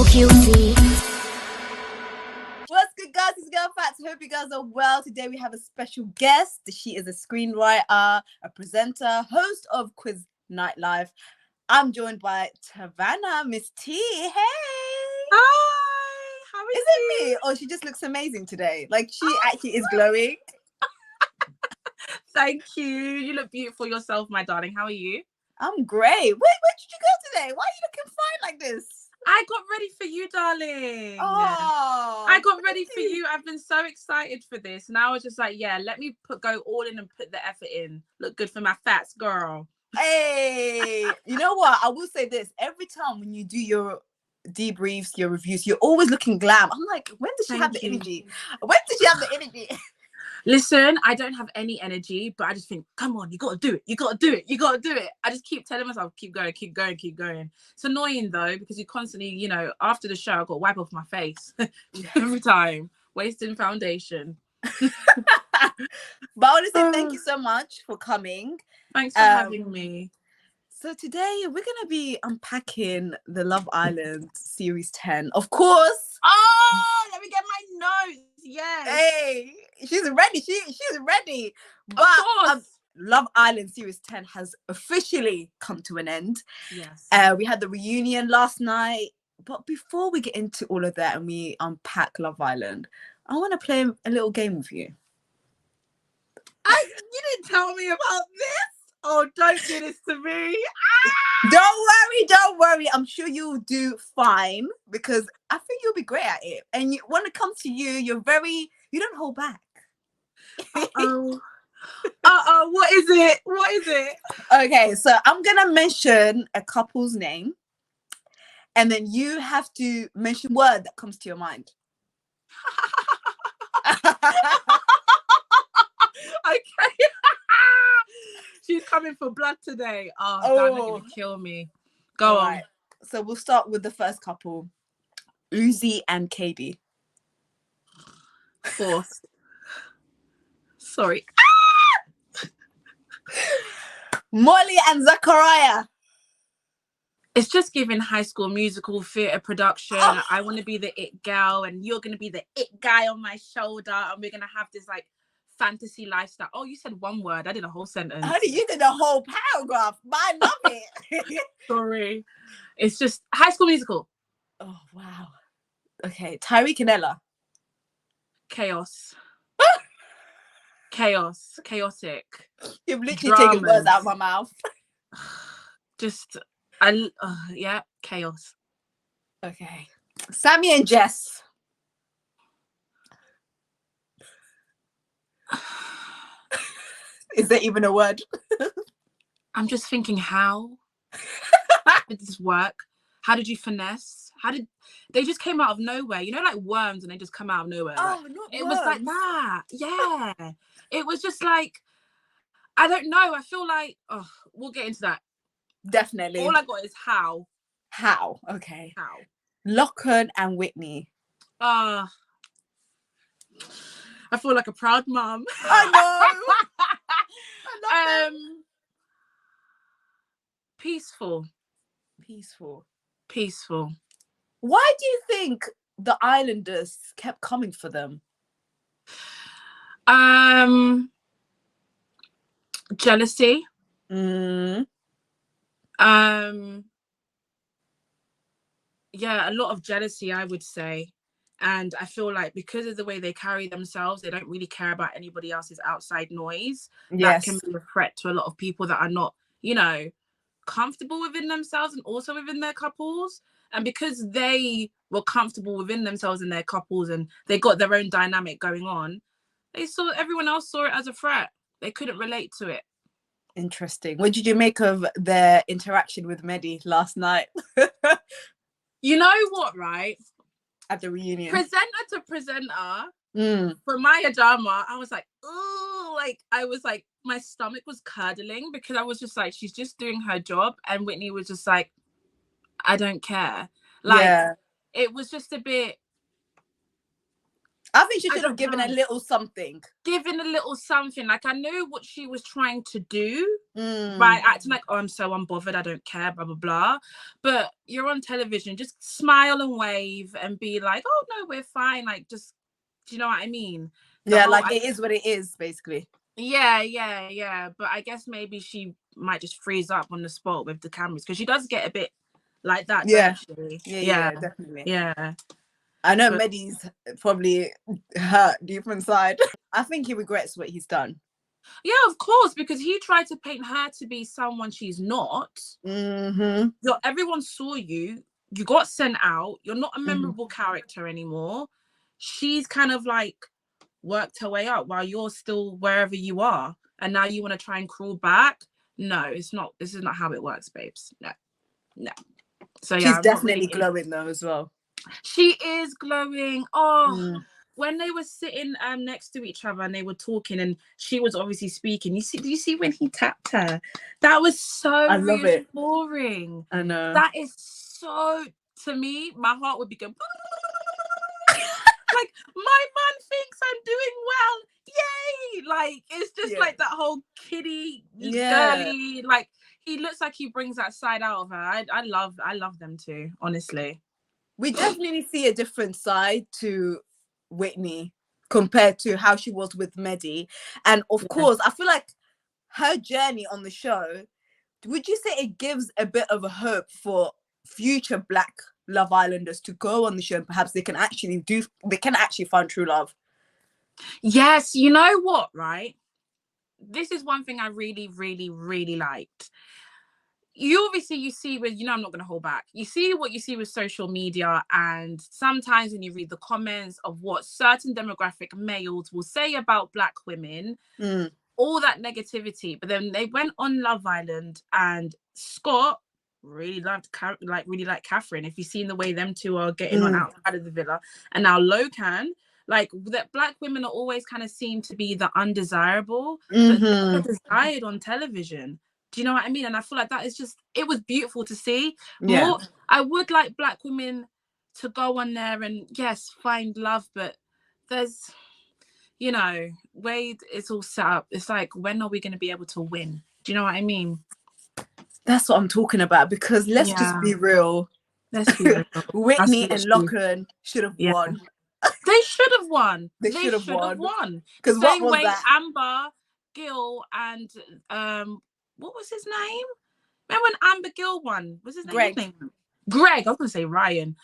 so guilty. What's good, guys? It's Girl Facts. Hope you guys are well. Today we have a special guest. She is a screenwriter, a presenter, host of Quiz Night Live. I'm joined by Tavanah, Miss T. Hey! Hi! How are Is you? it me? Oh, she just looks amazing today. Like, she actually is glowing. Thank you. You look beautiful yourself, my darling. How are you? I'm great. Where did you go today? Why are you looking fine like this? I got ready for you, darling. Oh, I got ready for you. I've been so excited for this. And I was just like, yeah, let me go all in and put the effort in. Look good for my fats, girl. Hey, you know what? I will say this. Every time when you do your debriefs, your reviews, you're always looking glam. I'm like, when does she have the energy? When did she have the energy? Listen, I don't have any energy, but I just think, come on, you got to do it. You got to do it. You got to do it. I just keep telling myself, keep going, keep going, keep going. It's annoying, though, because you constantly, after the show, I got to wipe off my face every time, wasting foundation. But honestly, thank you so much for coming. Thanks for having me. So today we're going to be unpacking the Love Island Series 10. Of course. Oh, let me get my notes. Yes. Hey, she's ready. She's ready. But Love Island Series 10 has officially come to an end. Yes. We had the reunion last night. But before we get into all of that and we unpack Love Island, I want to play a little game with you. You didn't tell me about this. Oh, don't do this to me. Don't worry. I'm sure you'll do fine because I think you'll be great at it. And when it comes to you, you don't hold back. What is it? Okay, so I'm going to mention a couple's name and then you have to mention a word that comes to your mind. Okay. She's coming for blood today. Oh, that's gonna kill me. Go on. Right. So we'll start with the first couple, Uzi and Kady. Forced. Sorry. Molly and Zachariah. It's just giving High School Musical theatre production. I want to be the it girl and you're going to be the it guy on my shoulder and we're going to have this like fantasy lifestyle. Oh, you said one word. I did a whole sentence. Honey, you did a whole paragraph. I love it. Sorry. It's just High School Musical. Oh, wow. Okay, Tyrique and Ella. Chaos. Chaotic. You've literally taken words out of my mouth. Chaos. Okay. Sammy and Jess. Is there even a word? I'm just thinking, how did this work? How did you finesse? They just came out of nowhere? You know, like worms, and they just come out of nowhere. Oh, like, not it worms. was like that. Yeah. It was just like, I don't know. I feel like, we'll get into that. Definitely. All I got is how. How? Okay. How? Lachlan and Whitney. I feel like a proud mom. I know. I love them. Peaceful. Why do you think the Islanders kept coming for them? Jealousy. Yeah, a lot of jealousy, I would say. And I feel like because of the way they carry themselves, they don't really care about anybody else's outside noise. Yes. That can be a threat to a lot of people that are not, comfortable within themselves and also within their couples. And because they were comfortable within themselves and their couples and they got their own dynamic going on, everyone else saw it as a threat. They couldn't relate to it. Interesting. What did you make of their interaction with Meddy last night? You know what, right? At the reunion. Presenter to presenter, for Maya Jama, I was like, ooh, my stomach was curdling because I was just like, she's just doing her job. And Whitney was just like, I don't care. It was just a bit, I think she I should have don't given a know. little something. Given a little something. Like, I knew what she was trying to do by Mm. acting like, oh, I'm so unbothered, I don't care, blah, blah, blah. But you're on television, just smile and wave and be like, oh, no, we're fine. Like, just, do you know what I mean? The Yeah, whole, like it is what it is, basically. yeah. But I guess maybe she might just freeze up on the spot with the cameras, because she does get a bit like that, Yeah. don't she? Yeah, definitely. Yeah. I know But Meddy's probably hurt deep inside. I think he regrets what he's done. yeah, of course, because he tried to paint her to be someone she's not. Mm-hmm. Everyone saw you. You got sent out. You're not a Mm-hmm. memorable character anymore. She's kind of like worked her way up while you're still wherever you are, and now you want to try and crawl back. No, it's not. This is not how it works, babes. No. So yeah, She's I'm not really definitely in. glowing though as well. She is glowing. Oh, Mm. when they were sitting next to each other and they were talking, and she was obviously speaking. Do you see when he tapped her? That was so I love it. reassuring. I know. That is so, to me, my heart would be going like, my man thinks I'm doing well. Yay! Like, it's just like that whole kiddie girly, like, he looks like he brings that side out of her. I love them too, honestly. We definitely see a different side to Whitney compared to how she was with Meddy. And of course, I feel like her journey on the show, would you say it gives a bit of a hope for future Black Love Islanders to go on the show and perhaps they can actually find true love? Yes, you know what, right? This is one thing I really liked. You see with, I'm not going to hold back. You see what you see with social media, and sometimes when you read the comments of what certain demographic males will say about Black women, all that negativity. But then they went on Love Island, and Scott really liked Catherine. If you've seen the way them two are getting on outside of the villa, and now Locan, like, that Black women are always kind of seen to be the undesirable, but they're desired on television. Do you know what I mean? And I feel like that is just, it was beautiful to see. More, I would like Black women to go on there and, yes, find love, but there's, way it's all set up. It's like, when are we going to be able to win? Do you know what I mean? That's what I'm talking about, because let's just be real. Let's be real. Whitney and Locan should have won. They should have won. They should have won. Because what was that? Amber Gill and what was his name? Remember when Amber Gill won? Was his name? Greg. I was gonna say Ryan.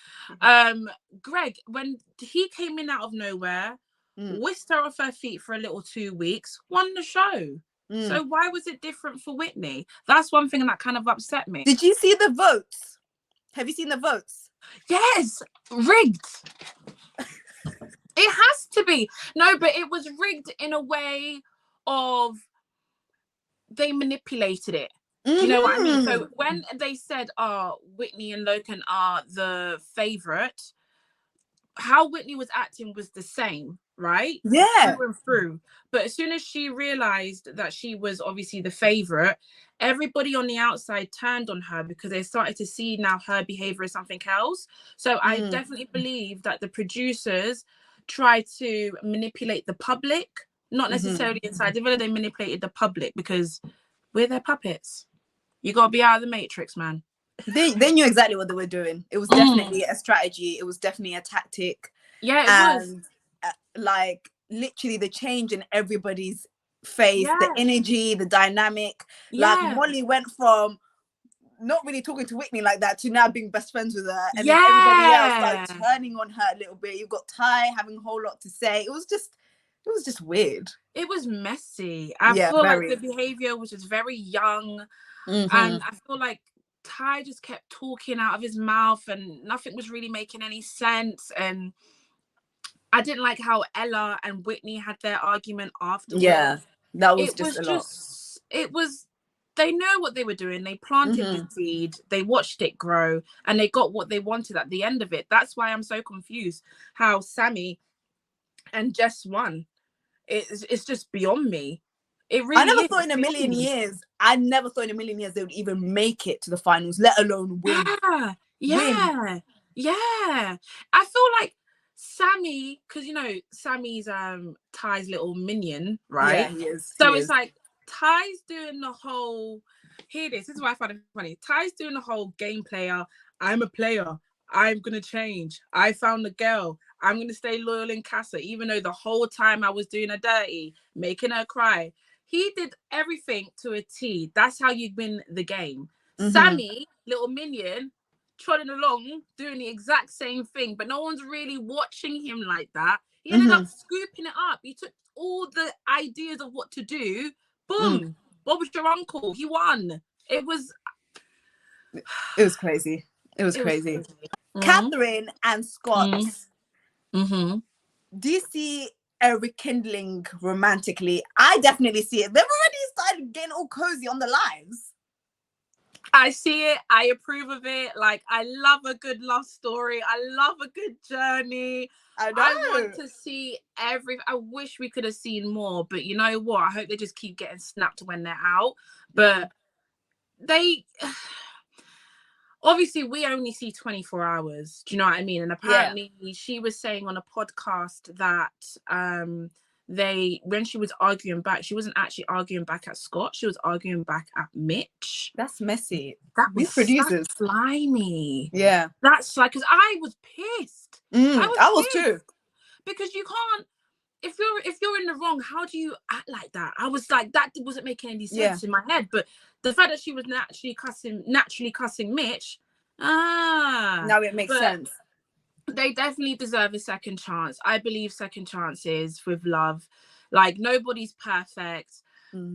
Greg, when he came in out of nowhere, whisked her off her feet for a little 2 weeks, won the show. So why was it different for Whitney? That's one thing that kind of upset me. Did you see the votes? Have you seen the votes? Yes, rigged. It has to be. No, but it was rigged in a way of, they manipulated it. Do you know what I mean? So when they said, Whitney and Locan are the favourite, how Whitney was acting was the same, right? Yeah. Through and through. But as soon as she realised that she was obviously the favourite, everybody on the outside turned on her, because they started to see now her behaviour as something else. So I definitely believe that the producers tried to manipulate the public, not necessarily inside the villa. They manipulated the public because we're their puppets. You got to be out of the matrix, man. They knew exactly what they were doing. It was definitely a strategy. It was definitely a tactic. Yeah, it was. Like, literally the change in everybody's face, the energy, the dynamic. Like, Molly went from not really talking to Whitney like that to now being best friends with her, and then everybody else started turning on her a little bit. You've got Ty having a whole lot to say. It was just weird. It was messy. I feel like the behavior was just very young, and I feel like Ty just kept talking out of his mouth and nothing was really making any sense. And I didn't like how Ella and Whitney had their argument afterwards. Yeah, that was just a lot. It was, they know what they were doing. They planted the seed, they watched it grow, and they got what they wanted at the end of it. That's why I'm so confused how Sammy and Jess won. It's just beyond me. It really I never thought in a million years they would even make it to the finals, let alone win. Yeah. I feel like Sammy, because you know Sammy's Ty's little minion, right? Yeah, he is. So He it's is. like Ty's doing the whole. Here, this is why I find it funny. Ty's doing the whole game player. I'm a player. I'm gonna change. I found a girl. I'm gonna stay loyal in Casa, even though the whole time I was doing her dirty, making her cry. He did everything to a T. That's how you win the game. Sammy, little minion, trotting along, doing the exact same thing, but no one's really watching him like that. He ended up scooping it up. He took all the ideas of what to do. Boom. What was your uncle? He won. It was crazy. It was crazy. Mm-hmm. Catherine and Scott. Mm-hmm. Do you see a rekindling romantically? I definitely see it. They've already started getting all cozy on the lives. I see it. I approve of it. Like, I love a good love story. I love a good journey. I know. I want to see I wish we could have seen more, but you know what? I hope they just keep getting snapped when they're out. But they obviously we only see 24 hours. Do you know what I mean? And apparently she was saying on a podcast that when she was arguing back, she wasn't actually arguing back at Scott, she was arguing back at Mitch. That's messy. That These producers, slimy. Yeah, that's like, because I was pissed. I was too. Because you can't, if you're in the wrong, how do you act like that? I was like, that wasn't making any sense in my head. But the fact that she was naturally cussing Mitch, now it makes sense. They definitely deserve a second chance. I believe second chances with love. Like, nobody's perfect.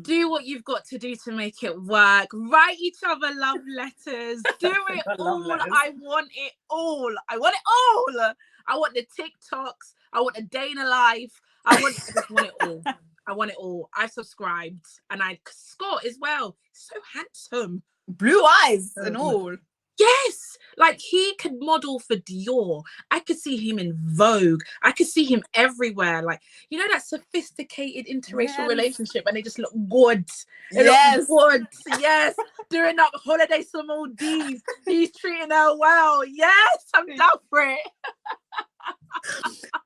Do what you've got to do to make it work. Write each other love letters. Do it all. I want it all. I want it all. I want the TikToks. I want a day in a life. I just want it all. I want it all. I've subscribed. And Scott as well. So handsome. Blue eyes and all. Yes, like he could model for Dior. I could see him in Vogue. I could see him everywhere. Like, you know, that sophisticated interracial relationship, and they just look good. They look good. Yes, doing that holiday some Maldives. He's treating her well. Yes, I'm down for it.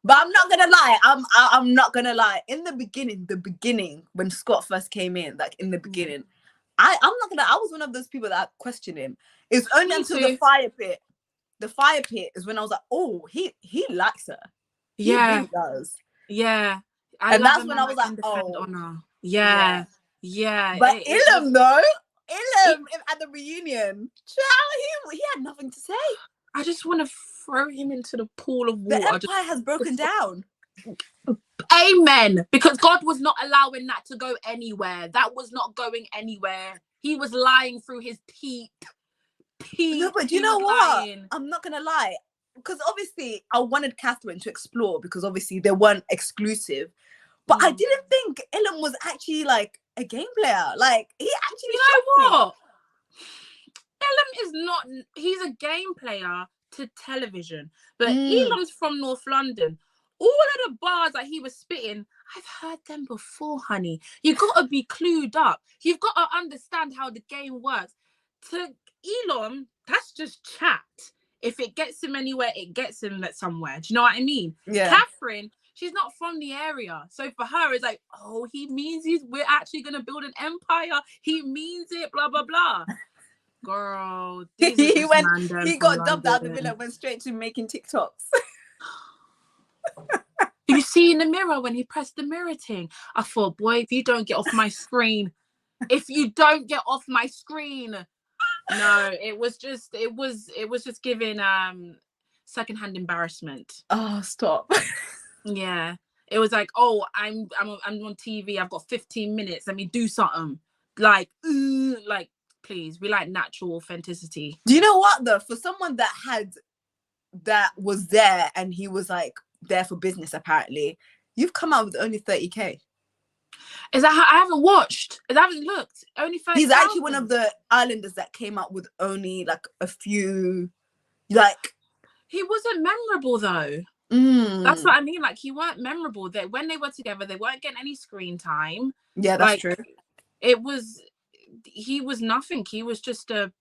But I'm not gonna lie. I'm not gonna lie. In the beginning, when Scott first came in, like in the beginning, I'm not gonna. I was one of those people that questioned him. It's only until the fire pit. The fire pit is when I was like, oh, he likes her. He really does. Yeah. And that's when I was like, oh, yeah. But Ilham though, at the reunion, he had nothing to say. I just want to throw him into the pool of water. The empire has broken down. Amen. Because God was not allowing that to go anywhere. That was not going anywhere. He was lying through his teeth. No, but you know what? I'm not gonna lie, because obviously I wanted Catherine to explore, because obviously they weren't exclusive. But I didn't think Ilham was actually like a game player. Like, he actually, you know what? Ilham is not. He's a game player to television, but Elam's from North London. All of the bars that he was spitting, I've heard them before, honey. You gotta be clued up. You've got to understand how the game works. To Elam, that's just chat. If it gets him anywhere, it gets him somewhere. Do you know what I mean? Yeah. Catherine, she's not from the area. So for her, it's like, oh, he means we're actually going to build an empire. He means it, blah, blah, blah. Girl, he got dumped out of the villa, went straight to making TikToks. You see in the mirror when he pressed the mirror thing, I thought, boy, if you don't get off my screen, no, it was just giving secondhand embarrassment. Oh, stop. Yeah, it was like, oh, I'm on TV, I've got 15 minutes, let me do something. Like please, we like natural authenticity. Do you know what though? For someone that was there and he was like there for business, apparently, you've come out with only 30k. Is that how? I haven't watched. I haven't looked. Only 30,000. He's actually one of the islanders that came out with only like a few. Like, he wasn't memorable though. That's what I mean. Like, he weren't memorable. That when they were together, they weren't getting any screen time. Yeah, that's true. He was nothing. He was just a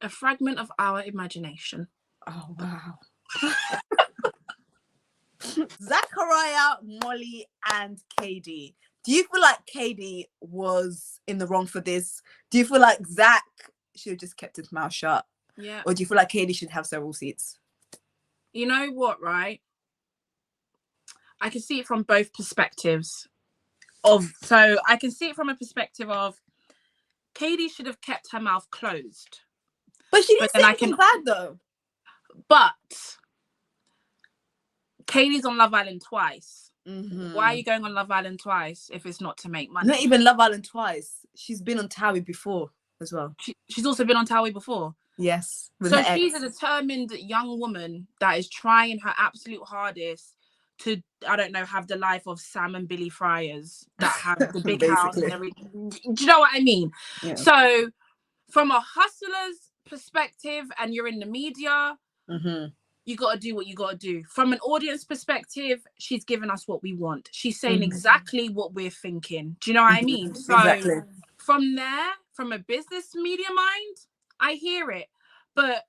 fragment of our imagination. Oh wow. Zachariah, Molly, and Kady. Do you feel like Kady was in the wrong for this? Do you feel like Zach should have just kept his mouth shut? Yeah. Or do you feel like Kady should have several seats? You know what, right? I can see it from both perspectives. So I can see it from a perspective of Kady should have kept her mouth closed. But she didn't say anything bad though. But Kady's on Love Island twice. Mm-hmm. Why are you going on Love Island twice if it's not to make money? Not even Love Island twice. She's been on Towie before as well. She's also been on Towie before. Yes. So she's a determined young woman that is trying her absolute hardest to, I don't know, have the life of Sam and Billy Friars that have the big house and everything. Do you know what I mean? Yeah. So from a hustler's perspective, and you're in the media, mm-hmm. you got to do what you got to do. From an audience perspective, she's giving us what we want. She's saying exactly what we're thinking. Do you know what I mean? So exactly. From there, from a business media mind, I hear it. But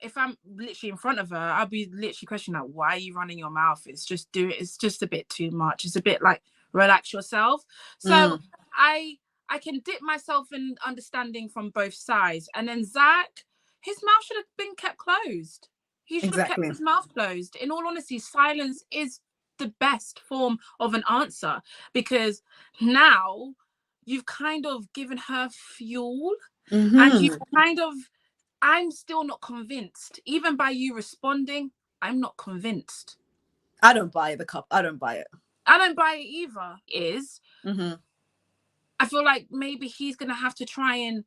if I'm literally in front of her, I'll be literally questioning like, why are you running your mouth? It's just a bit too much. It's a bit like, relax yourself. So I can dip myself in understanding from both sides. And then Zach, his mouth should have been kept closed. He should have kept his mouth closed. In all honesty, silence is the best form of an answer, because now you've kind of given her fuel and you kind of, I'm still not convinced. Even by you responding, I'm not convinced. I don't buy the cup. I don't buy it. I don't buy it either. I feel like maybe he's going to have to try and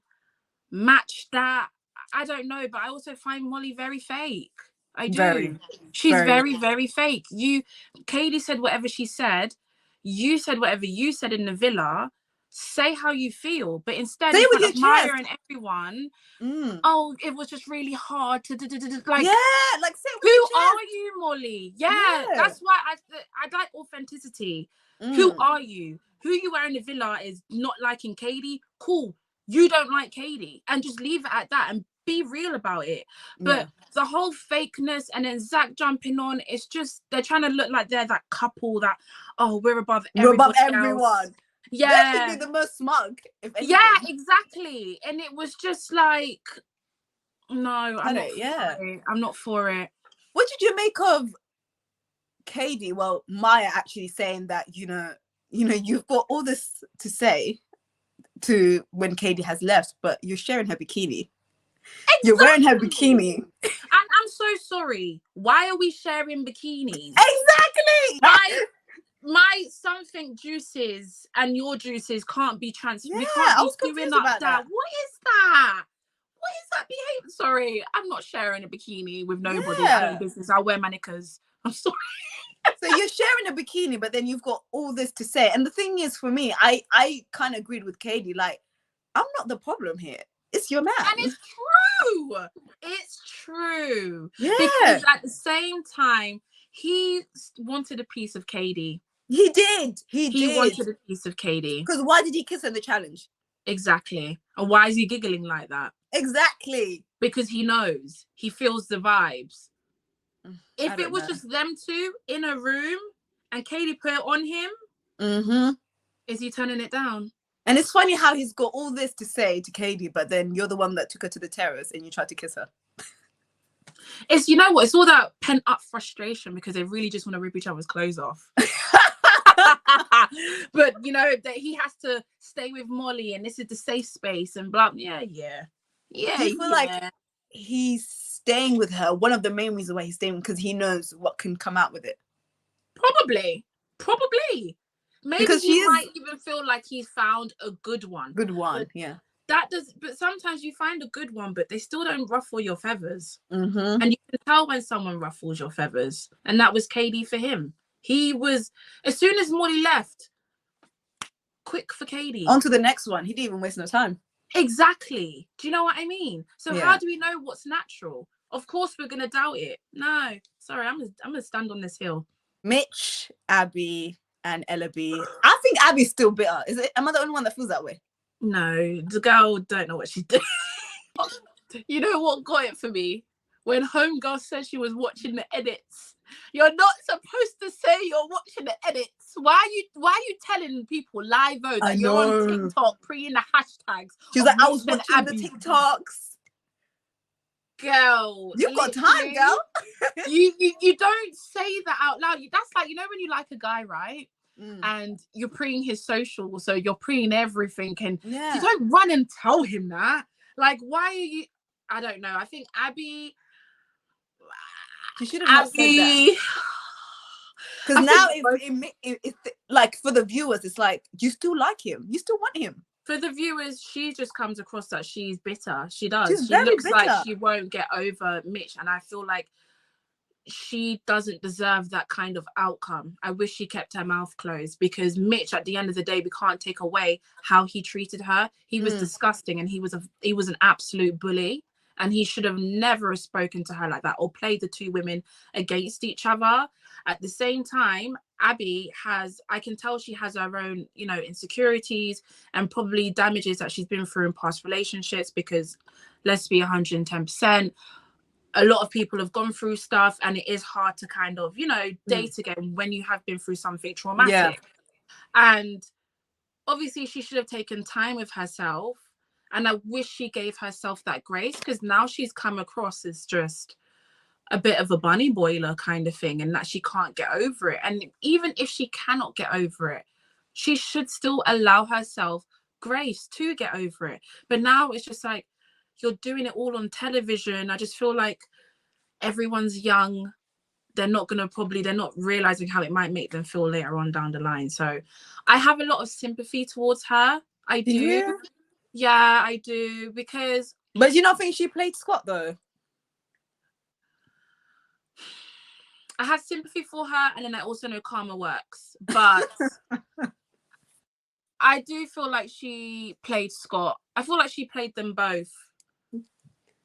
match that. I don't know, but I also find Molly very fake. I do. She's very, very fake. Kady said whatever she said. You said whatever you said in the villa. Say how you feel, but instead, in front of Maya and everyone, oh, it was just really hard to like. Yeah, like say who are you, Molly? Yeah, that's why I'd like authenticity. Who are you? Who you were in the villa is not liking Kady. Cool, you don't like Kady, and just leave it at that and be real about it. But the whole fakeness and then Zach jumping on, it's just they're trying to look like they're that couple that, oh, we're above everyone. Yeah, they should be the most smug. Yeah, exactly. And it was just like, no, I'm not for it. What did you make of Kady? Well, Maya actually saying that you know you've got all this to say to when Kady has left, but you're sharing her bikini. Exactly. You're wearing her bikini. And I'm so sorry. Why are we sharing bikinis? Exactly. My something juices and your juices can't be transferred. Yeah, we can't I was be doing about that. What is that? What is that behavior? Sorry, I'm not sharing a bikini with nobody. I don't business. I'll wear my knickers. I'm sorry. So you're sharing a bikini, but then you've got all this to say. And the thing is, for me, I kind of agreed with Kady. Like, I'm not the problem here. It's your man. And it's true. It's true. Yeah. Because at the same time, he wanted a piece of Kady. He did. He wanted a piece of Kady. Because why did he kiss her in the challenge? Exactly. And why is he giggling like that? Exactly. Because he knows. He feels the vibes. If it was just them two in a room and Kady put it on him, is he turning it down? And it's funny how he's got all this to say to Kady, but then you're the one that took her to the terrace and you tried to kiss her. It's, you know what? It's all that pent up frustration because they really just want to rip each other's clothes off. But you know that he has to stay with Molly and this is the safe space and blah. Yeah. Do you feel like he's staying with her? One of the main reasons why he's staying, because he knows what can come out with it. Probably. Maybe because he might even feel like he's found a good one. But but sometimes you find a good one, but they still don't ruffle your feathers. And you can tell when someone ruffles your feathers. And that was Kady for him. He was, as soon as Molly left, quick for Kady. On to the next one. He didn't even waste no time. Exactly. Do you know what I mean? So how do we know what's natural? Of course we're going to doubt it. No. Sorry, I'm going to stand on this hill. Mitch, Abby, and Ella B. I think Abby's still bitter. Am I the only one that feels that way? No, the girl don't know what she's doing. You know what got it for me? When Homegirl said she was watching the edits You're not supposed to say you're watching the edits. Why are you telling people live that I you're on know. TikTok pre in the hashtags? She was of like, I Mitch was and watching the Abby? TikToks. Girl, You've got time, literally, girl. you don't say that out loud. That's like, you know, when you like a guy, right? Mm. And you're preing his social, so you're preing everything, and Yeah. you don't run and tell him that. Like, why are you? I don't know. I think Abby. She should have not said that. Because now it's like, for the viewers, it's like, you still like him. You still want him. For the viewers, she just comes across that she's bitter. She does. She's She very looks bitter. like she won't get over Mitch. And I feel like she doesn't deserve that kind of outcome. I wish she kept her mouth closed, because Mitch, at the end of the day, we can't take away how he treated her. He was disgusting, and he was an absolute bully. And he should have never spoken to her like that, or played the two women against each other. At the same time, Abby I can tell she has her own, you know, insecurities and probably damages that she's been through in past relationships, because let's be 110%, a lot of people have gone through stuff, and it is hard to kind of, you know, date again when you have been through something traumatic. Yeah. And obviously she should have taken time with herself. And I wish she gave herself that grace, because now she's come across as just a bit of a bunny boiler kind of thing, and that she can't get over it. And even if she cannot get over it, she should still allow herself grace to get over it. But now it's just like, you're doing it all on television. I just feel like everyone's young. They're not realizing how it might make them feel later on down the line. So I have a lot of sympathy towards her. I do. Yeah, I do. Because... But you don't think she played Scott, though? I have sympathy for her, and then I also know karma works. But I do feel like she played Scott. I feel like she played them both.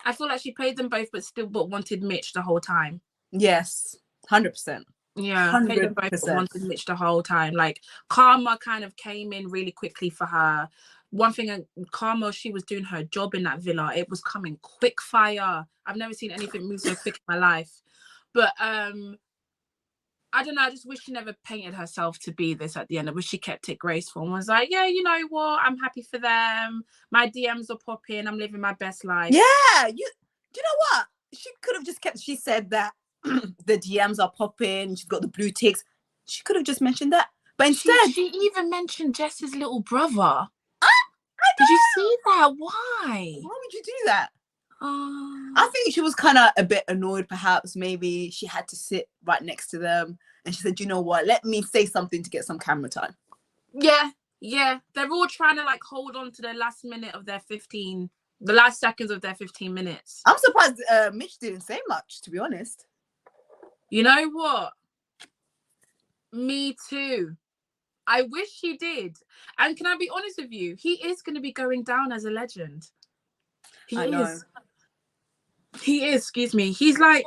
But wanted Mitch the whole time. Yes, 100%. Yeah, 100%. Played them both, but wanted Mitch the whole time. Like, karma kind of came in really quickly for her. One thing, karma, she was doing her job in that villa. It was coming quick fire. I've never seen anything move so quick in my life. But I don't know. I just wish she never painted herself to be this at the end. I wish she kept it graceful and was like, yeah, you know what? I'm happy for them. My DMs are popping. I'm living my best life. Yeah. You know what? She could have just kept, she said that the DMs are popping. She's got the blue ticks. She could have just mentioned that. But instead... She even mentioned Jess's little brother. Did you see that? Why would you do that? I think she was kind of a bit annoyed, perhaps. Maybe she had to sit right next to them, and she said, you know what, let me say something to get some camera time. Yeah. They're all trying to like hold on to the last seconds of their 15 minutes. I'm surprised Mitch didn't say much, to be honest. You know what? Me too. I wish he did. And can I be honest with you? He is going to be going down as a legend. He is, excuse me. He's like,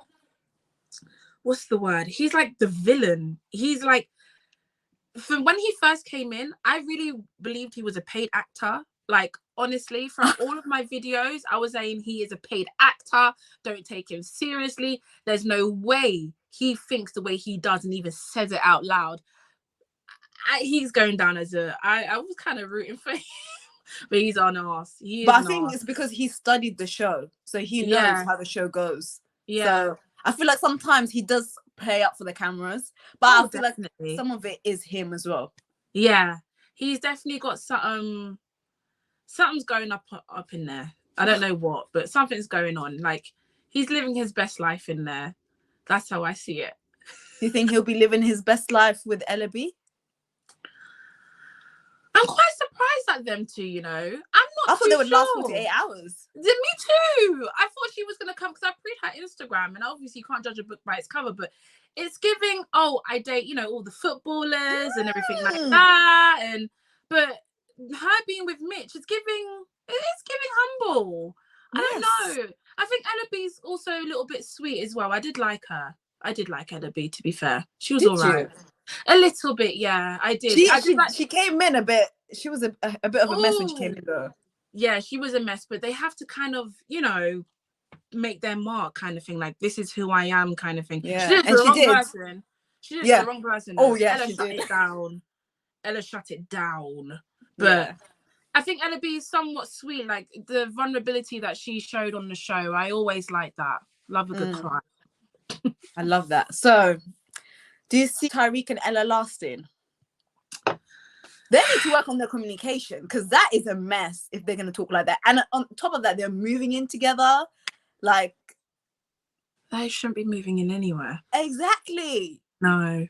what's the word? He's like the villain. He's like, from when he first came in, I really believed he was a paid actor. Like, honestly, from all of my videos, I was saying he is a paid actor. Don't take him seriously. There's no way he thinks the way he does and even says it out loud. He's going down as I was kind of rooting for him, but he's on arse. But I think it's because he studied the show, so he knows how the show goes. Yeah. So I feel like sometimes he does play up for the cameras, but I feel like some of it is him as well. Yeah, he's definitely got something's going up in there. I don't know what, but something's going on. Like, he's living his best life in there. That's how I see it. You think he'll be living his best life with Ella B? I'm quite surprised at them two, you know. I thought they would last 48 hours. Me too. I thought she was going to come, because I pre her Instagram, and obviously you can't judge a book by its cover, but it's giving, I date, you know, all the footballers and everything like that. But her being with Mitch, it's giving humble. I don't know. I think Ella B's also a little bit sweet as well. I did like her. I did like Ella B, to be fair. She was all right. A little bit, yeah, I did. She came in a bit. She was a bit of a mess when she came in, though. Yeah, she was a mess, but they have to kind of, you know, make their mark kind of thing. Like, this is who I am kind of thing. Yeah. She did it to the wrong person. She did it to the wrong person. Oh, yeah, Ella she shut did. it down. Ella shut it down. But Yeah. I think Ella B is somewhat sweet. Like, the vulnerability that she showed on the show, I always like that. Love a good cry. I love that. So, do you see Tyrique and Ella lasting? They need to work on their communication, because that is a mess if they're going to talk like that. And on top of that, they're moving in together. Like, they shouldn't be moving in anywhere. Exactly. No.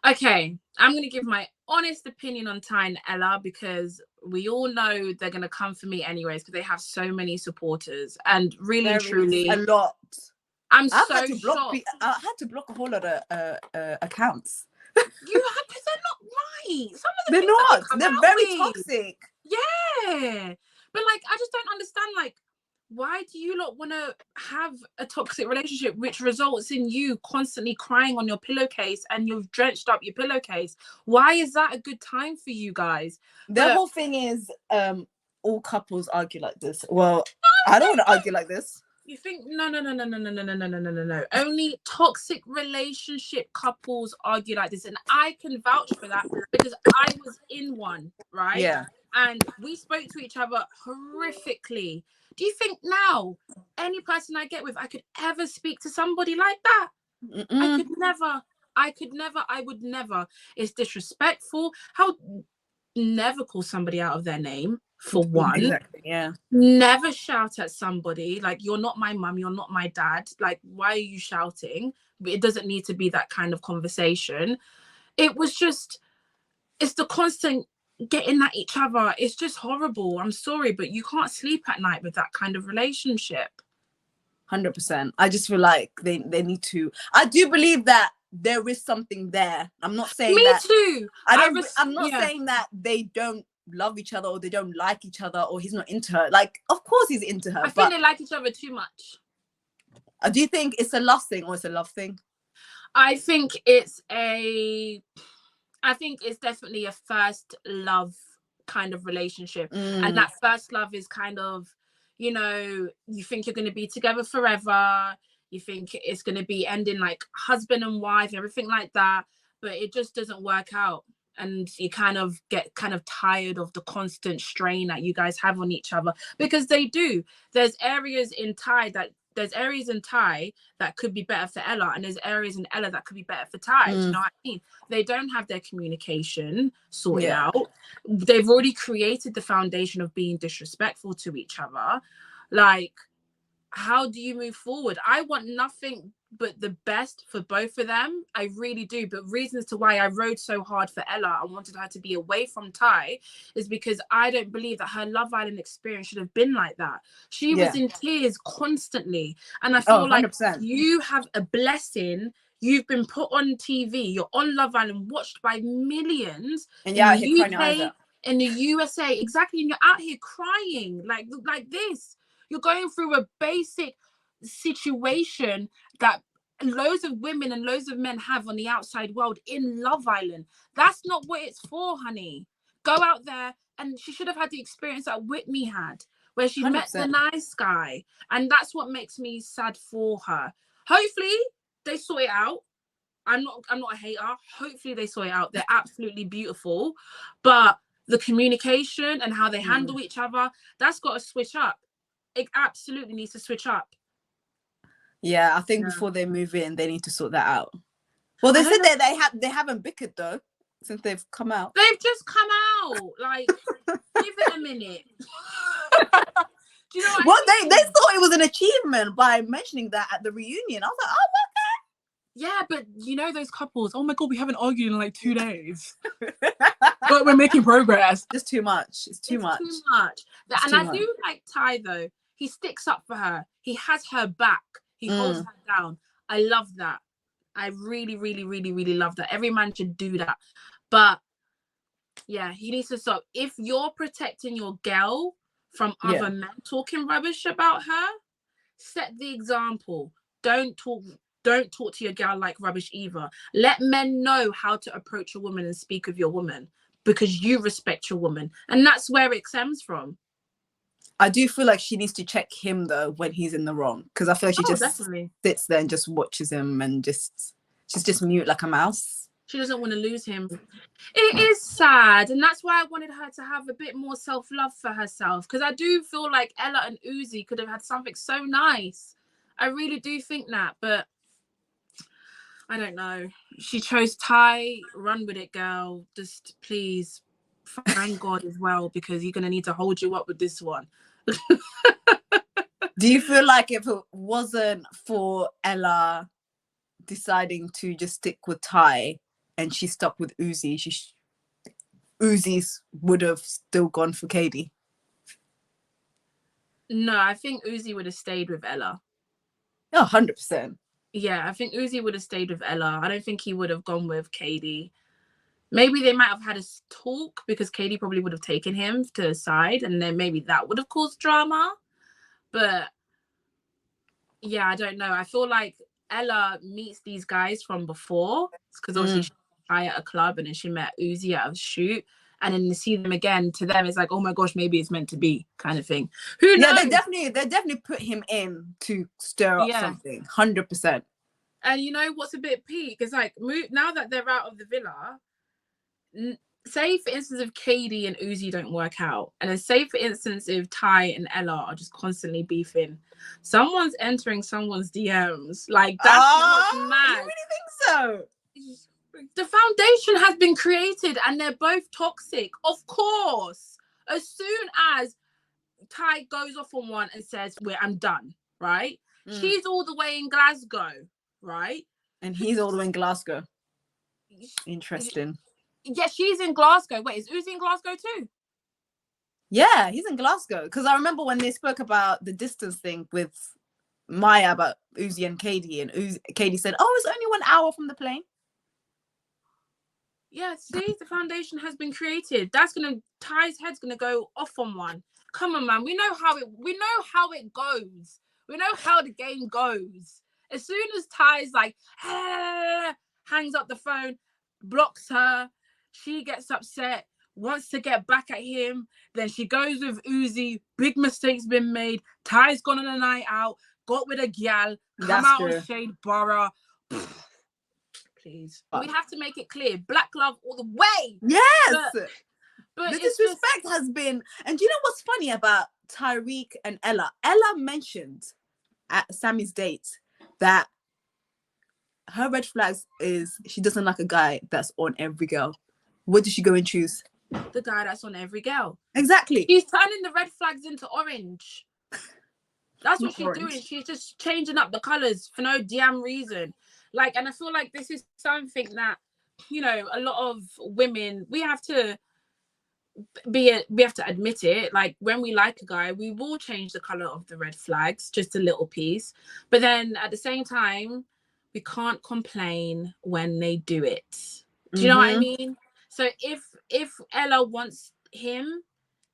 Okay, I'm going to give my honest opinion on Ty and Ella, because we all know they're going to come for me anyways, because they have so many supporters. And really, truly, a lot. I'm I so had to block shocked. I had to block a whole lot of accounts. You have, because they're not right. Some of the They're things that not. They're very toxic. Yeah. But like, I just don't understand, like, why do you lot want to have a toxic relationship which results in you constantly crying on your pillowcase and you've drenched up your pillowcase? Why is that a good time for you guys? The whole thing is all couples argue like this. Well, I don't want to argue like this. You think no. Only toxic relationship couples argue like this, and I can vouch for that because I was in one, right? Yeah. And we spoke to each other horrifically. Do you think now any person I get with, I could ever speak to somebody like that? I could never. I would never. It's disrespectful. How never call somebody out of their name, for one. Exactly, yeah. Never shout at somebody like, you're not my mum, you're not my dad. Like, why are you shouting? It doesn't need to be that kind of conversation. It was just, it's the constant getting at each other. It's just horrible. I'm sorry, but you can't sleep at night with that kind of relationship. 100%. I just feel like they need to. I do believe that there is something there. I'm not saying Me that. too. I'm not saying that they don't love each other or they don't like each other or he's not into her. Like, of course he's into her. I think they like each other too much. Do you think it's a lust thing or it's a love thing? I think it's definitely a first love kind of relationship. And that first love is kind of, you know, you think you're going to be together forever. You think it's going to be ending like husband and wife, everything like that. But it just doesn't work out. And you kind of get tired of the constant strain that you guys have on each other, because they do. There's areas in Ty that could be better for Ella, and there's areas in Ella that could be better for Ty. Do you know what I mean? They don't have their communication sorted out. They've already created the foundation of being disrespectful to each other. Like, how do you move forward? I want nothing but the best for both of them. I really do. But reasons to why I rode so hard for Ella, I wanted her to be away from Ty, is because I don't believe that her Love Island experience should have been like that. She was in tears constantly. And I feel like you have a blessing. You've been put on TV. You're on Love Island, watched by millions. And you're out here crying in the USA. Exactly. And you're out here crying like this. You're going through a basic situation that loads of women and loads of men have on the outside world in Love Island. That's not what it's for, honey. Go out there. And she should have had the experience that Whitney had, where she 100%. Met the nice guy. And that's what makes me sad for her. Hopefully they sort it out. I'm not a hater. Hopefully they sort it out. They're absolutely beautiful. But the communication and how they handle each other, that's got to switch up. It absolutely needs to switch up. Yeah, I think before they move in, they need to sort that out. Well, they said that they haven't bickered though since they've come out. They've just come out. Like, give it a minute. Do you know what I mean? They thought it was an achievement by mentioning that at the reunion. I was like, oh, okay. Yeah, but you know those couples. Oh my god, we haven't argued in like 2 days, but we're making progress. It's too much. It's too much. And I do like Ty though. He sticks up for her. He has her back. He holds her down. I love that. I really, really, really, really love that. Every man should do that. But yeah, he needs to stop. If you're protecting your girl from other men talking rubbish about her, set the example. Don't talk to your girl like rubbish either. Let men know how to approach a woman and speak of your woman, because you respect your woman. And that's where it stems from. I do feel like she needs to check him though when he's in the wrong, because I feel like she just definitely sits there and just watches him and she's just mute like a mouse. She doesn't want to lose him. It is sad, and that's why I wanted her to have a bit more self-love for herself, because I do feel like Ella and Uzi could have had something so nice. I really do think that, but I don't know. She chose Ty. Run with it, girl. Just please, thank God as well, because you're going to need to hold you up with this one. Do you feel like if it wasn't for Ella deciding to just stick with Ty and she stuck with Uzi, Uzi's would have still gone for Kady? No, I think Uzi would have stayed with Ella. Oh, 100%. Yeah, I think Uzi would have stayed with Ella. I don't think he would have gone with Kady. Maybe they might have had a talk, because Kady probably would have taken him to the side, and then maybe that would have caused drama. But yeah, I don't know. I feel like Ella meets these guys from before, because obviously she met at a club and then she met Uzi at a shoot, and then to see them again, to them it's like, oh my gosh, maybe it's meant to be, kind of thing. Who knows? Yeah, they definitely put him in to stir up something. 100%. And you know what's a bit peak is like, now that they're out of the villa, say for instance if Kady and Uzi don't work out, and then say for instance if Ty and Ella are just constantly beefing, someone's entering someone's DMs. Like, that's what's mad. You really think so? The foundation has been created and they're both toxic, of course. As soon as Ty goes off on one and says, I'm done, right? She's all the way in Glasgow, right? And he's all the way in Glasgow. Interesting. Yeah, she's in Glasgow. Wait, is Uzi in Glasgow too? Yeah, he's in Glasgow. Because I remember when they spoke about the distance thing with Maya about Uzi and Kady, and Kady said, oh, it's only 1 hour from the plane. Yeah, see, the foundation has been created. Ty's head's gonna go off on one. Come on, man. We know how it goes. We know how the game goes. As soon as Ty's like, hangs up the phone, blocks her, she gets upset, wants to get back at him. Then she goes with Uzi. Big mistakes been made. Ty's gone on a night out, got with a gal, come out on Shade Borough. Please. We have to make it clear. Black love all the way. Yes. But the disrespect has been. And do you know what's funny about Tyrique and Ella? Ella mentioned at Sammy's date that her red flags is she doesn't like a guy that's on every girl. What did she go and choose? The guy that's on every girl. Exactly. She's turning the red flags into orange. That's what she's doing. She's just changing up the colors for no damn reason. Like, and I feel like this is something that, you know, a lot of women, we have to admit it. Like, when we like a guy, we will change the color of the red flags, just a little piece. But then at the same time, we can't complain when they do it. Do you know what I mean? So if Ella wants him,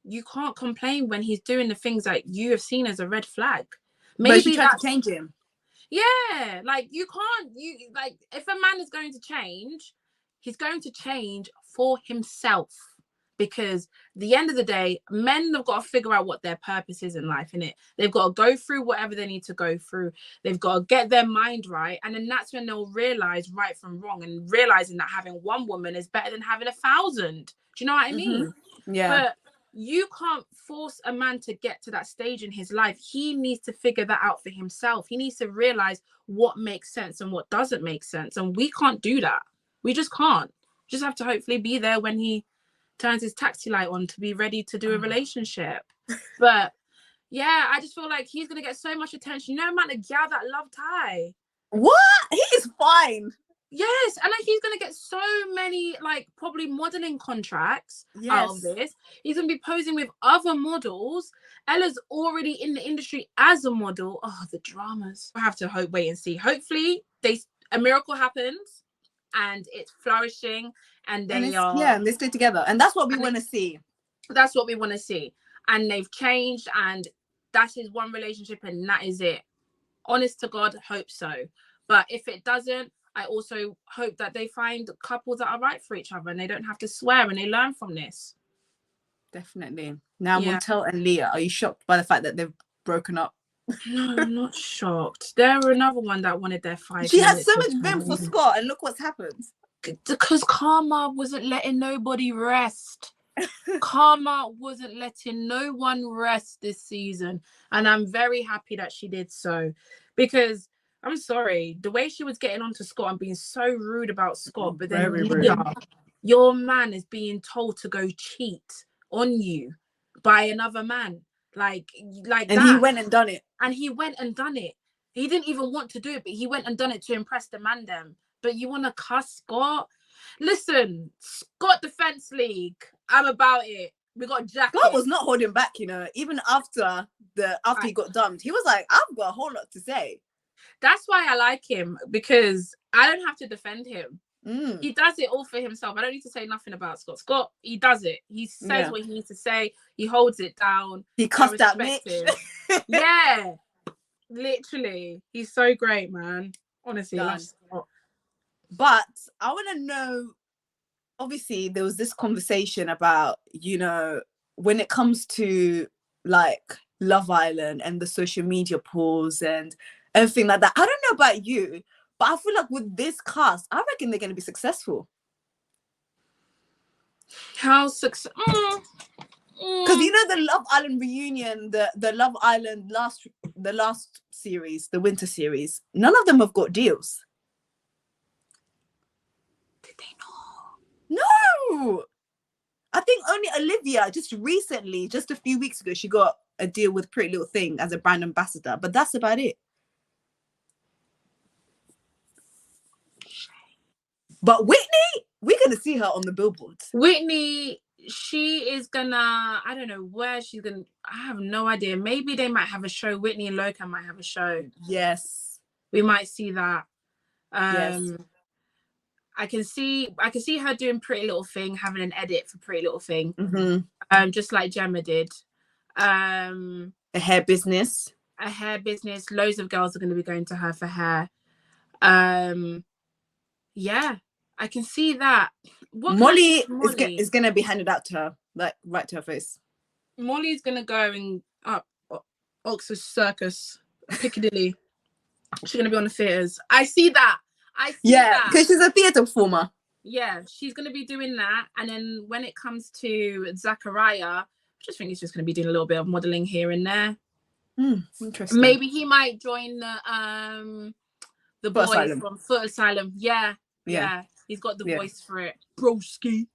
you can't complain when he's doing the things that you have seen as a red flag. Maybe she tried to change him. Yeah, like if a man is going to change, he's going to change for himself, because at the end of the day, men have got to figure out what their purpose is in life, innit? They've got to go through whatever they need to go through. They've got to get their mind right, and then that's when they'll realize right from wrong, and realizing that having one woman is better than having 1,000. Do you know what I mean? Yeah. But you can't force a man to get to that stage in his life. He needs to figure that out for himself. He needs to realize what makes sense and what doesn't make sense. And we can't do that. We just can't. Just have to hopefully be there when he turns his taxi light on to be ready to do a relationship. But yeah, I just feel like he's going to get so much attention. You know, man, a gal that love Ty. What? He is fine. Yes, and like he's gonna get so many like probably modeling contracts out of this. He's gonna be posing with other models. Ella's already in the industry as a model. Oh, the dramas. I have to wait and see. Hopefully, a miracle happens and it's flourishing, and they and they stay together, and that's what we want to see. That's what we want to see. And they've changed, and that is one relationship, and that is it. Honest to God, hope so. But if it doesn't, I also hope that they find couples that are right for each other and they don't have to swear and they learn from this. Definitely. Now, Yeah. Montel and Leah, are you shocked by the fact that they've broken up? No, I'm not shocked. There were another one that wanted their 5 She had minutes so of much vim for fame. Scott, and look what's happened. Because Karma wasn't letting nobody rest. Karma wasn't letting no one rest this season. And I'm very happy that she did so. Because I'm sorry, the way she was getting onto Scott and being so rude about Scott, but then Very rude. Leah, your man is being told to go cheat on you by another man. Like And that. he went and done it. And he went and done it. He didn't even want to do it, but he went and done it to impress the man them. But you want to cuss Scott? Listen, Scott Defense League. I'm about it. We got jackets. Scott was not holding back, you know. Even after he got dumped, he was like, "I've got a whole lot to say." That's why I like him, because I don't have to defend him. He does it all for himself. I don't need to say nothing about Scott. Scott, he does it. He says what he needs to say. He holds it down. He cussed out Mitch. Yeah, literally. He's so great, man. Honestly, but I want to know, obviously there was this conversation about, you know, when it comes to like Love Island and the social media polls and everything like that. I don't know about you, but I feel like with this cast, I reckon they're going to be successful. How successful? Because you know the Love Island reunion, the Love Island the last series, the winter series, none of them have got deals. Did they not? No, I think only Olivia just recently, just a few weeks ago, she got a deal with Pretty Little Thing as a brand ambassador, but that's about it. But Whitney, we're gonna see her on the billboards. Whitney, she is gonna, I don't know where she's gonna, I have no idea. Maybe they might have a show. Whitney and Loca might have a show. Yes, we might see that. Yes. I can see her doing Pretty Little Thing, having an edit for Pretty Little Thing. Just like Gemma did. A hair business. Loads of girls are going to be going to her for hair. Yeah, I can see that. Molly is going to be handed out to her, like right to her face. Molly's going to go and up Oxford Circus, Piccadilly. She's going to be on the theatres. I see that. Because she's a theatre performer. Yeah, she's going to be doing that. And then when it comes to Zachariah, I just think he's just going to be doing a little bit of modelling here and there. Interesting. Maybe he might join the boys from Foot Asylum. Yeah. He's got the voice for it. Broski.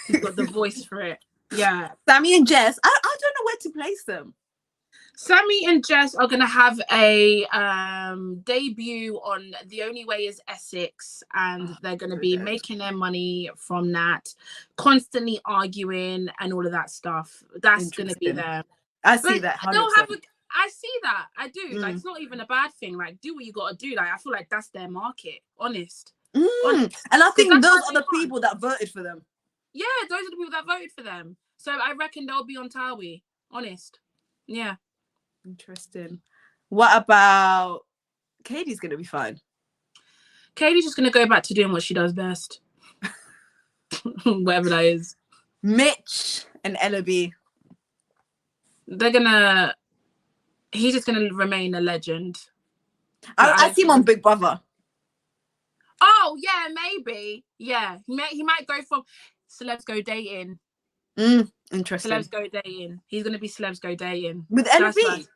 He's got the voice for it. Yeah. Sammy and Jess, I don't know where to place them. Sammy and Jess are going to have a debut on The Only Way is Essex, and they're going to be making their money from that, constantly arguing and all of that stuff. That's going to be there. I see that. I see that. I do. Like, it's not even a bad thing. Like, do what you got to do. Like, I feel like that's their market. Honest. And I think those are the people that voted for them. Yeah, those are the people that voted for them. So I reckon they'll be on Towie. Honest. Yeah. Interesting. What about Kady's going to be fine? Kady's just going to go back to doing what she does best. Whatever that is. Mitch and Ella B. He's just going to remain a legend. I see him on Big Brother. Oh, yeah, maybe. Yeah. He might go from Celebs Go Dating. Interesting. Celebs Go Dating. He's going to be Celebs Go Dating. With Ella B? Right.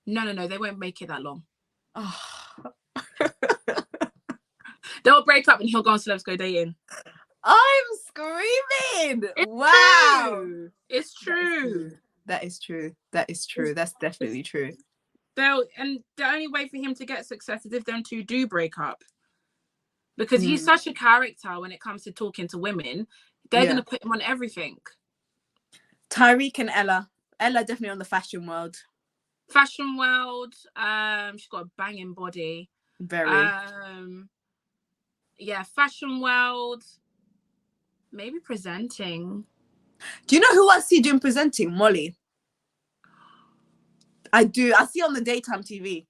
No. They won't make it that long. Oh. They'll break up and he'll go on Celebs Go Dating. I'm screaming. It's true. That is true. That's definitely true. And the only way for him to get success is if them two do break up. Because he's such a character when it comes to talking to women. They're going to put him on everything. Tyrique and Ella. Ella definitely on the fashion world. She's got a banging body. Very. Fashion world. Maybe presenting. Do you know who I see doing presenting? Molly. I do. I see on the daytime TV.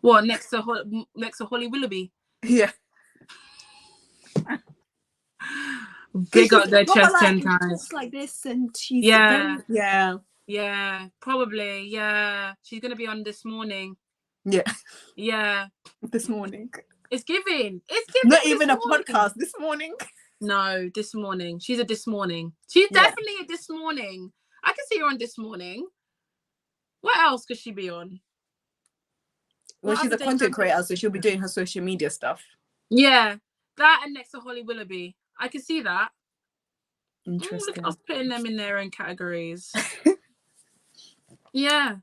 What, next to Holly Willoughby? Yeah. big up their got chest like, 10 and she times. talks like this, and she's Yeah. very Yeah, probably. Yeah. She's going to be on this morning. yeah. Yeah. This morning. It's giving. It's giving. Not even a morning. podcast this morning. No, this morning. She's a this morning. She's definitely a this morning. I can see her on this morning. What else could she be on? Well, she's a content creator, so she'll be doing her social media stuff. Yeah, that and next to Holly Willoughby. I can see that. Interesting. Look at us putting them in their own categories. Yeah.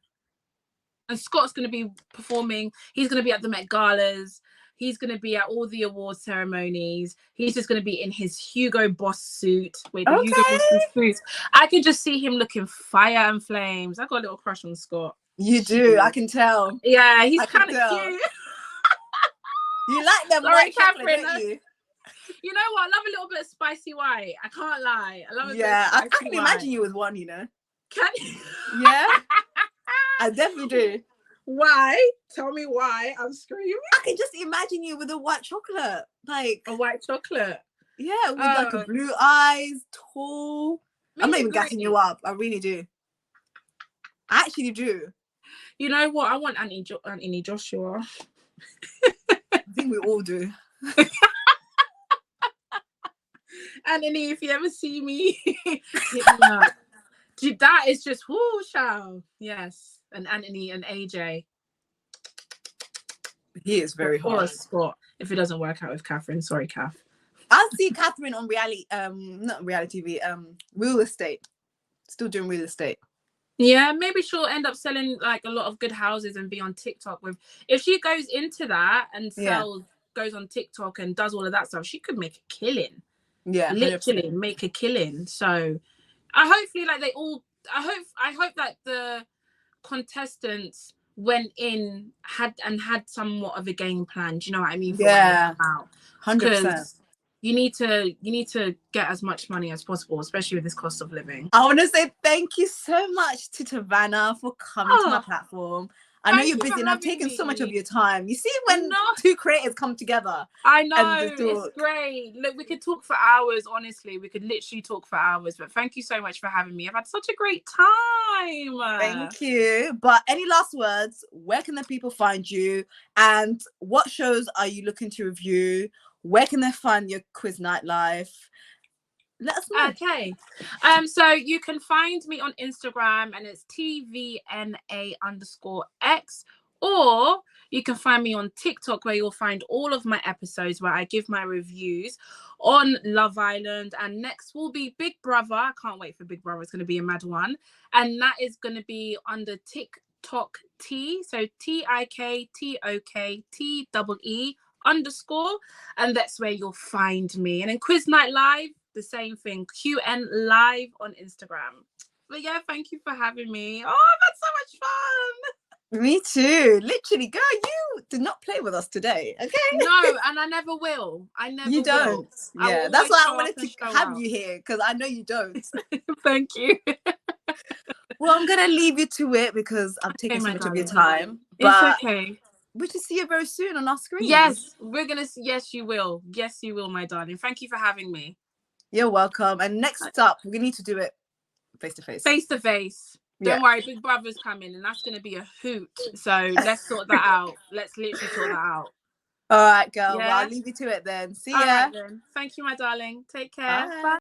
And Scott's going to be performing. He's going to be at the Met Galas. He's going to be at all the award ceremonies. He's just going to be in his Hugo Boss suit. Wait, the Hugo Boss suit. I can just see him looking fire and flames. I got a little crush on Scott. You do. I can tell. Yeah, he's kind of cute. You like them white chocolate, don't you? You know what? I love a little bit of spicy white. I can't lie. I love it. Yeah, I can imagine you with one, you know. Can you? Yeah. I definitely do. Why? Tell me why. I'm screaming. I can just imagine you with a white chocolate. Like a white chocolate. Yeah, with like a blue eyes, tall. I'm not even gassing you up. I really do. I actually do. You know what? I want Anthony Joshua. I think we all do. Anthony, if you ever see me, hit me up. That is just whoo, child. Yes. And Anthony and AJ. He is very hot. Or a Scott. If it doesn't work out with Catherine, sorry, Kath. I'll see Catherine on reality, not reality TV, real estate. Still doing real estate. Yeah, maybe she'll end up selling like a lot of good houses and be on TikTok with. If she goes into that and goes on TikTok and does all of that stuff, she could make a killing. Yeah, literally 100%. Make a killing. So, I hope that the contestants went in had somewhat of a game plan. Do you know what I mean? Yeah, 100%. You need to get as much money as possible, especially with this cost of living. I want to say thank you so much to Tavanah for coming to my platform. I know you're busy and I've taken so much of your time. You see when two creators come together. I know, it's great. Look, we could talk for hours, honestly. We could literally talk for hours. But thank you so much for having me. I've had such a great time. Thank you. But any last words? Where can the people find you? And what shows are you looking to review? Where can they find your quiz night life? Let us know. Okay. So you can find me on Instagram and it's TVNA_X, or you can find me on TikTok where you'll find all of my episodes where I give my reviews on Love Island. And next will be Big Brother. I can't wait for Big Brother. It's going to be a mad one. And that is going to be under TikTok T. So TikToke_, and that's where you'll find me. And then Quiz Night Live, the same thing, QN Live on Instagram. But yeah, thank you for having me. Oh, I've had so much fun. Me too. Literally, girl, you did not play with us today, okay? No, and I never will. You don't. Yeah, that's why I wanted to have you here, because I know you don't. Thank you. Well, I'm gonna leave you to it because I've taken so much of your time. But it's okay. We should see you very soon on our screen. Yes, yes, you will. Yes, you will, my darling. Thank you for having me. You're welcome. And next up, we need to do it face to face. Face to face. Don't worry, Big Brother's coming and that's going to be a hoot. So let's sort that out. Let's literally sort that out. All right, girl. Yeah? Well, I'll leave you to it then. See ya. All right, then. Thank you, my darling. Take care. Bye.